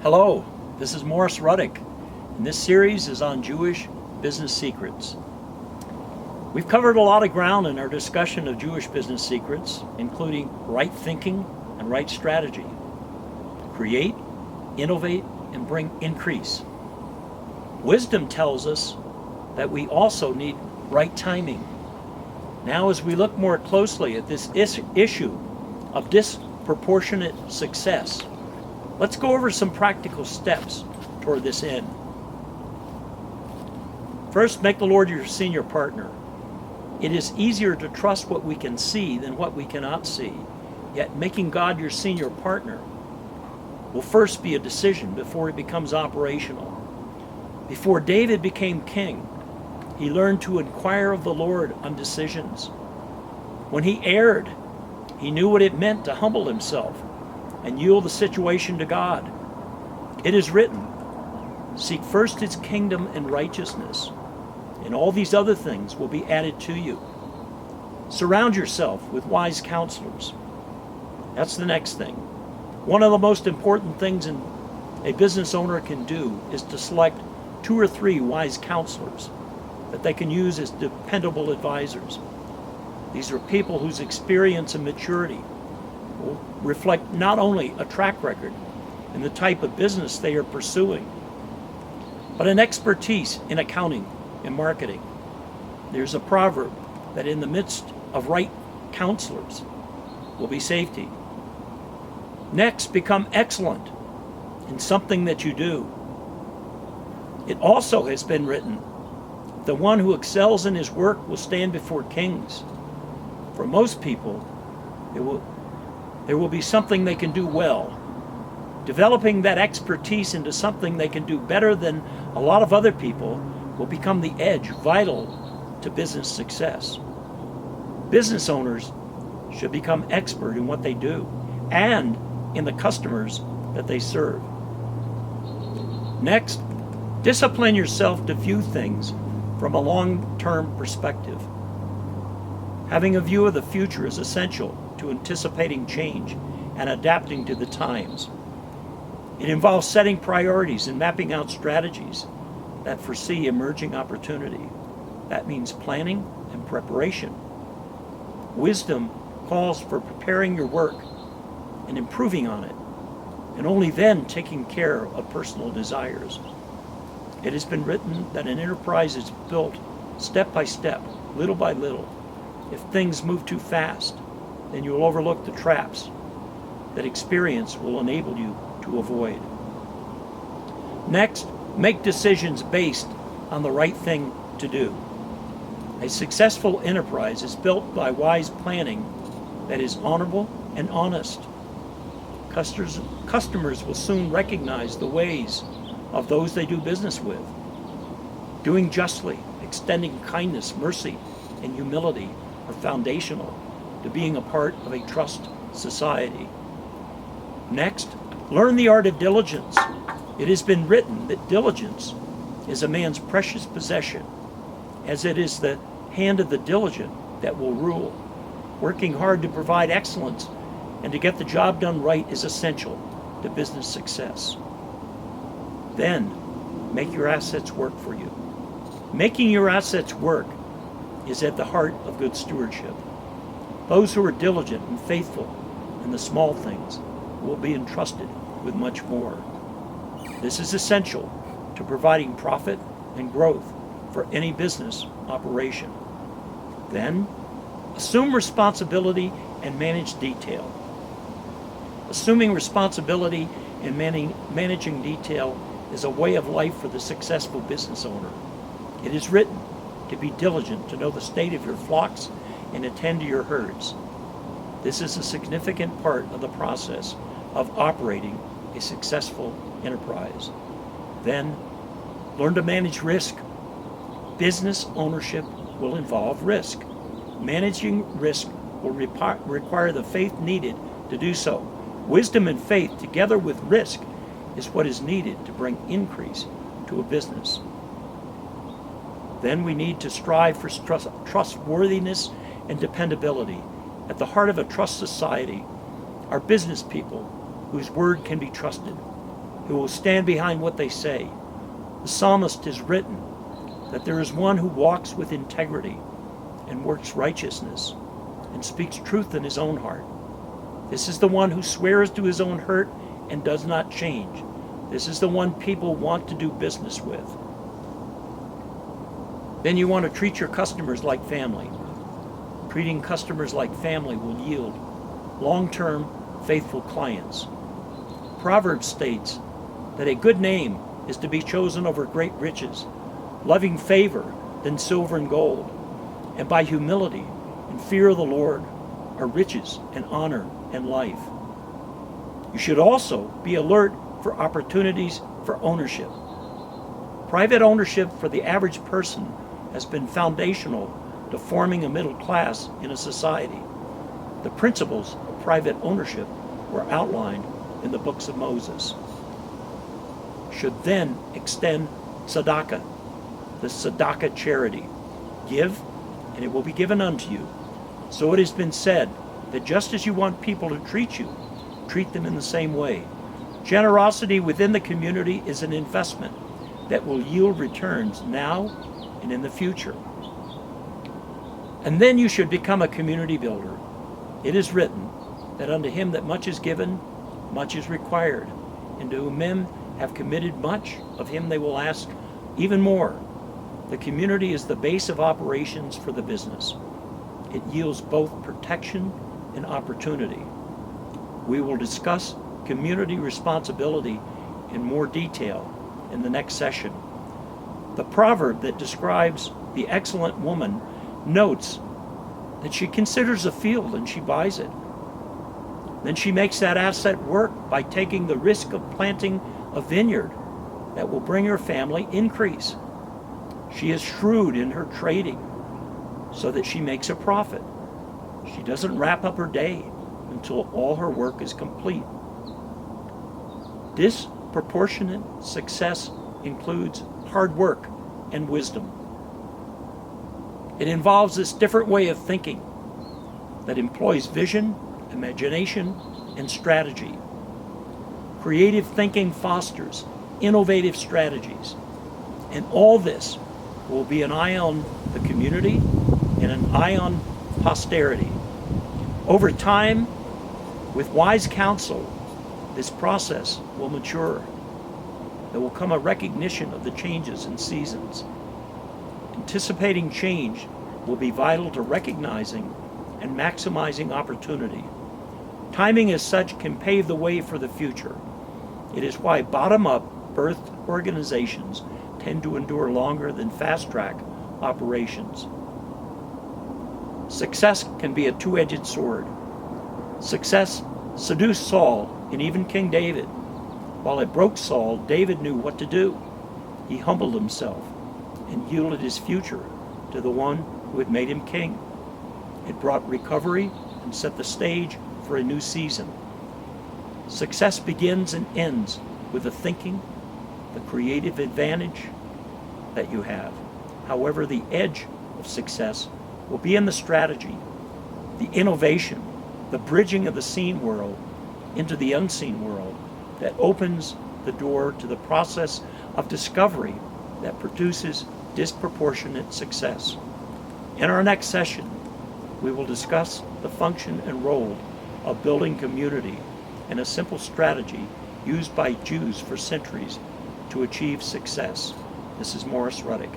Hello, this is Morris Ruddick, and this series is on Jewish business secrets. We've covered a lot of ground in our discussion of Jewish business secrets, including right thinking and right strategy. Create, innovate, and bring increase. Wisdom tells us that we also need right timing. Now, as we look more closely at this issue of disproportionate success, let's go over some practical steps toward this end. First, make the Lord your senior partner. It is easier to trust what we can see than what we cannot see. Yet making God your senior partner will first be a decision before it becomes operational. Before David became king, he learned to inquire of the Lord on decisions. When he erred, he knew what it meant to humble himself and yield the situation to God. It is written, "Seek first his kingdom and righteousness, and all these other things will be added to you." Surround yourself with wise counselors. That's the next thing. One of the most important things a business owner can do is to select 2 or 3 wise counselors that they can use as dependable advisors. These are people whose experience and maturity will reflect not only a track record in the type of business they are pursuing, but an expertise in accounting and marketing. There's a proverb that in the midst of right counselors will be safety. Next, become excellent in something that you do. It also has been written, "The one who excels in his work will stand before kings." For most people, there will be something they can do well. Developing that expertise into something they can do better than a lot of other people will become the edge vital to business success. Business owners should become expert in what they do and in the customers that they serve. Next, discipline yourself to view things from a long-term perspective. Having a view of the future is essential to anticipating change and adapting to the times. It involves setting priorities and mapping out strategies that foresee emerging opportunity. That means planning and preparation. Wisdom calls for preparing your work and improving on it, and only then taking care of personal desires. It has been written that an enterprise is built step by step, little by little. If things move too fast, then you will overlook the traps that experience will enable you to avoid. Next, make decisions based on the right thing to do. A successful enterprise is built by wise planning that is honorable and honest. Customers will soon recognize the ways of those they do business with. Doing justly, extending kindness, mercy, and humility are foundational to being a part of a trust society. Next, learn the art of diligence. It has been written that diligence is a man's precious possession, as it is the hand of the diligent that will rule. Working hard to provide excellence and to get the job done right is essential to business success. Then, make your assets work for you. Making your assets work is at the heart of good stewardship. Those who are diligent and faithful in the small things will be entrusted with much more. This is essential to providing profit and growth for any business operation. Then, assume responsibility and manage detail. Assuming responsibility and managing detail is a way of life for the successful business owner. It is written to be diligent, to know the state of your flocks and attend to your herds. This is a significant part of the process of operating a successful enterprise. Then, learn to manage risk. Business ownership will involve risk. Managing risk will require the faith needed to do so. Wisdom and faith, together with risk, is what is needed to bring increase to a business. Then we need to strive for trustworthiness and dependability. At the heart of a trust society are business people whose word can be trusted. who will stand behind what they say. The psalmist has written that there is one who walks with integrity and works righteousness and speaks truth in his own heart. This is the one who swears to his own hurt and does not change. This is the one people want to do business with. Then you want to treat your customers like family. Treating customers like family will yield long-term, faithful clients. Proverbs states that a good name is to be chosen over great riches, loving favor than silver and gold, and by humility and fear of the Lord are riches and honor and life. You should also be alert for opportunities for ownership. Private ownership for the average person has been foundational to forming a middle class in a society. The principles of private ownership were outlined in the books of Moses. Should then extend tzedakah, the tzedakah charity. Give, and it will be given unto you. So it has been said that just as you want people to treat you, treat them in the same way. Generosity within the community is an investment that will yield returns now and in the future. And then you should become a community builder. It is written that unto him that much is given, much is required, and to whom men have committed much, of him they will ask even more. The community is the base of operations for the business. It yields both protection and opportunity. We will discuss community responsibility in more detail in the next session. The proverb that describes the excellent woman notes that she considers a field and she buys it. Then she makes that asset work by taking the risk of planting a vineyard that will bring her family increase. She is shrewd in her trading so that she makes a profit. She doesn't wrap up her day until all her work is complete. Disproportionate success includes hard work and wisdom. It involves this different way of thinking that employs vision, imagination, and strategy. Creative thinking fosters innovative strategies. And all this will be an eye on the community and an eye on posterity. Over time, with wise counsel, this process will mature. There will come a recognition of the changes in seasons. Anticipating change will be vital to recognizing and maximizing opportunity. Timing as such can pave the way for the future. It is why bottom-up birthed organizations tend to endure longer than fast-track operations. Success can be a two-edged sword. Success seduced Saul and even King David. While it broke Saul, David knew what to do. He humbled himself and yielded his future to the one who had made him king. It brought recovery and set the stage for a new season. Success begins and ends with the thinking, the creative advantage that you have. However, the edge of success will be in the strategy, the innovation, the bridging of the seen world into the unseen world that opens the door to the process of discovery that produces disproportionate success. In our next session, we will discuss the function and role of building community and a simple strategy used by Jews for centuries to achieve success. This is Morris Ruddick.